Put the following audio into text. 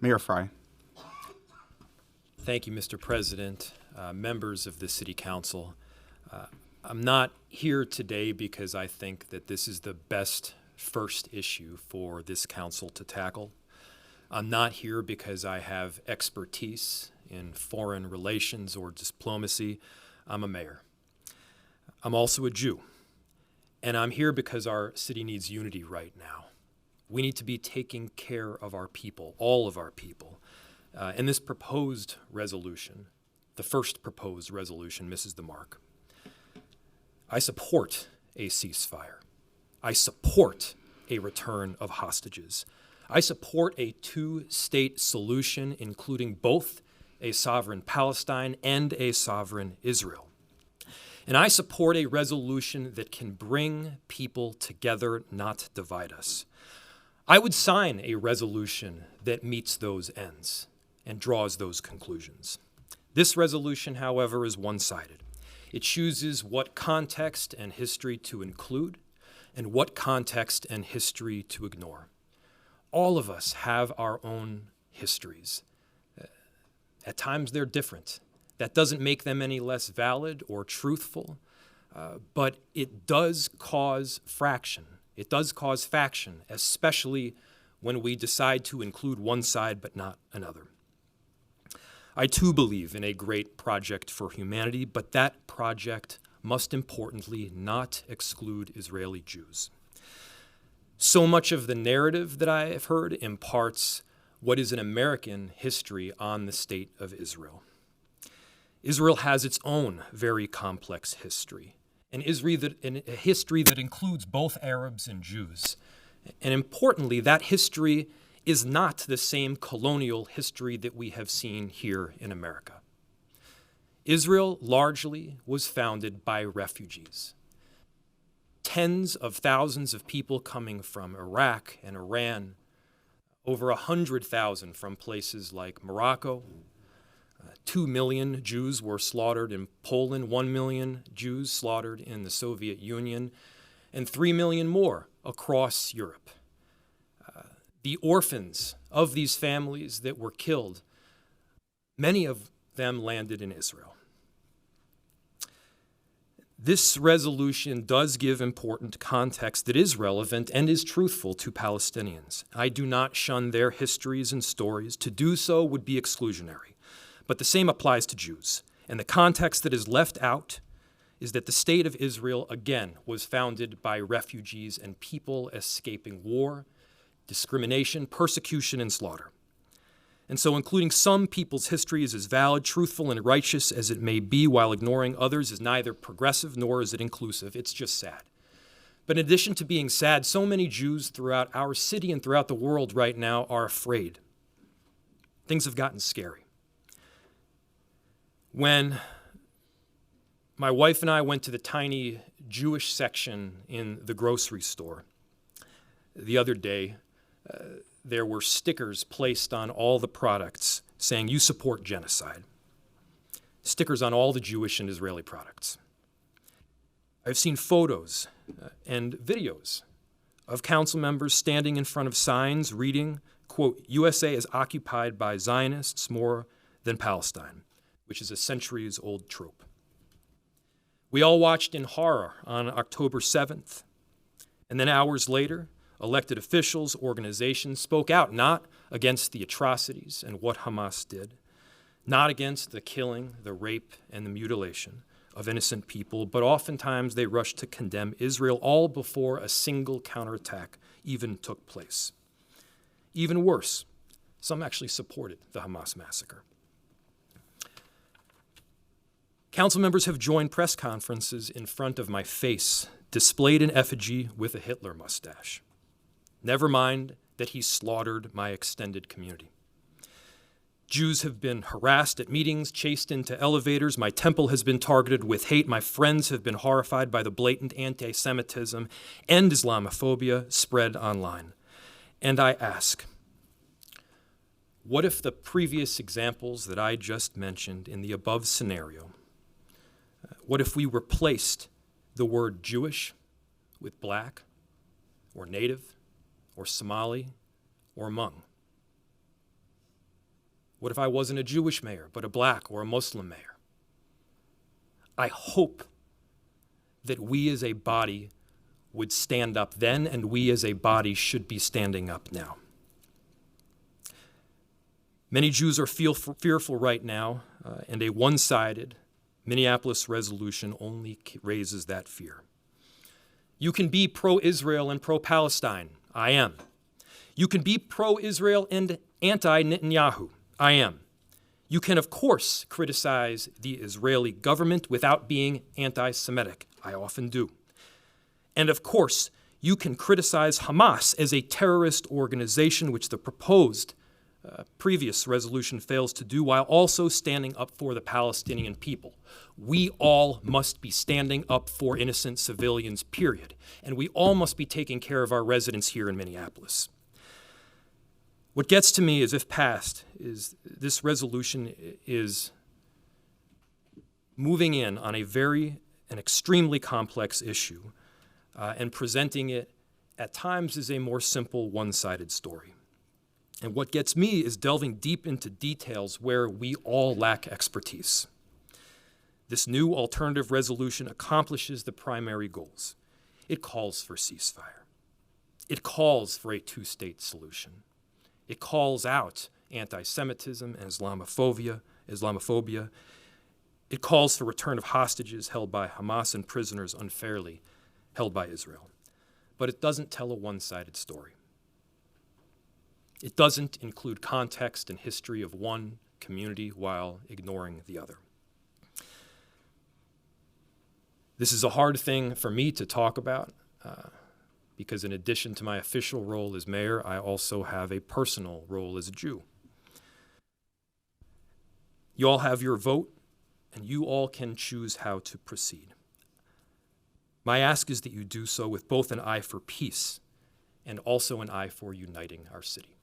Mayor Frey. Thank you, Mr. President, members of the City Council. I'm not here today because I think that this is the best first issue for this council to tackle. I'm not here because I have expertise in foreign relations or diplomacy. I'm a mayor. I'm also a Jew. And I'm here because our city needs unity right now. We need to be taking care of our people, all of our people. And this proposed resolution, the first proposed resolution, misses the mark. I support a ceasefire. I support a return of hostages. I support a two-state solution, including both a sovereign Palestine and a sovereign Israel. And I support a resolution that can bring people together, not divide us. I would sign a resolution that meets those ends and draws those conclusions. This resolution, however, is one-sided. It chooses what context and history to include and what context and history to ignore. All of us have our own histories. At times they're different. That doesn't make them any less valid or truthful, but it does cause fraction. It does cause faction, especially when we decide to include one side but not another. I too believe in a great project for humanity, but that project must importantly not exclude Israeli Jews. So much of the narrative that I have heard imparts what is an American history on the state of Israel. Israel has its own very complex history, a history that includes both Arabs and Jews. And importantly, that history is not the same colonial history that we have seen here in America. Israel largely was founded by refugees. Tens of thousands of people coming from Iraq and Iran, over 100,000 from places like Morocco. 2 million Jews were slaughtered in Poland, 1 million Jews slaughtered in the Soviet Union, and 3 million more across Europe. The orphans of these families that were killed, many of them landed in Israel. This resolution does give important context that is relevant and is truthful to Palestinians. I do not shun their histories and stories. To do so would be exclusionary. But the same applies to Jews. And the context that is left out is that the state of Israel, again, was founded by refugees and people escaping war, discrimination, persecution, and slaughter. And so including some people's histories as valid, truthful, and righteous as it may be while ignoring others is neither progressive nor is it inclusive. It's just sad. But in addition to being sad, so many Jews throughout our city and throughout the world right now are afraid. Things have gotten scary. When my wife and I went to the tiny Jewish section in the grocery store the other day, there were stickers placed on all the products saying, "You support genocide." Stickers on all the Jewish and Israeli products. I've seen photos and videos of council members standing in front of signs reading, quote, "USA is occupied by Zionists more than Palestine," which is a centuries-old trope. We all watched in horror on October 7th, and then hours later, elected officials, organizations spoke out not against the atrocities and what Hamas did, not against the killing, the rape, and the mutilation of innocent people, but oftentimes they rushed to condemn Israel all before a single counterattack even took place. Even worse, some actually supported the Hamas massacre. Council members have joined press conferences in front of my face, displayed in effigy with a Hitler mustache. Never mind that he slaughtered my extended community. Jews have been harassed at meetings, chased into elevators. My temple has been targeted with hate. My friends have been horrified by the blatant anti-Semitism and Islamophobia spread online. And I ask, what if the previous examples that I just mentioned in the above scenario, what if we replaced the word Jewish with black or native or Somali or Hmong? What if I wasn't a Jewish mayor, but a black or a Muslim mayor? I hope that we as a body would stand up then, and we as a body should be standing up now. Many Jews are fearful right now, and a one-sided Minneapolis resolution only raises that fear. You can be pro-Israel and pro-Palestine. I am. You can be pro-Israel and anti-Netanyahu. I am. You can, of course, criticize the Israeli government without being anti-Semitic. I often do. And of course, you can criticize Hamas as a terrorist organization, which the proposed previous resolution fails to do, while also standing up for the Palestinian people. We all must be standing up for innocent civilians, period. And we all must be taking care of our residents here in Minneapolis. What gets to me is, if passed, is this resolution is moving in on an extremely complex issue and presenting it at times as a more simple one-sided story. And what gets me is delving deep into details where we all lack expertise. This new alternative resolution accomplishes the primary goals. It calls for ceasefire. It calls for a two-state solution. It calls out anti-Semitism and Islamophobia. It calls for return of hostages held by Hamas and prisoners unfairly held by Israel. But it doesn't tell a one-sided story. It doesn't include context and history of one community while ignoring the other. This is a hard thing for me to talk about because in addition to my official role as mayor, I also have a personal role as a Jew. You all have your vote, and you all can choose how to proceed. My ask is that you do so with both an eye for peace and also an eye for uniting our city.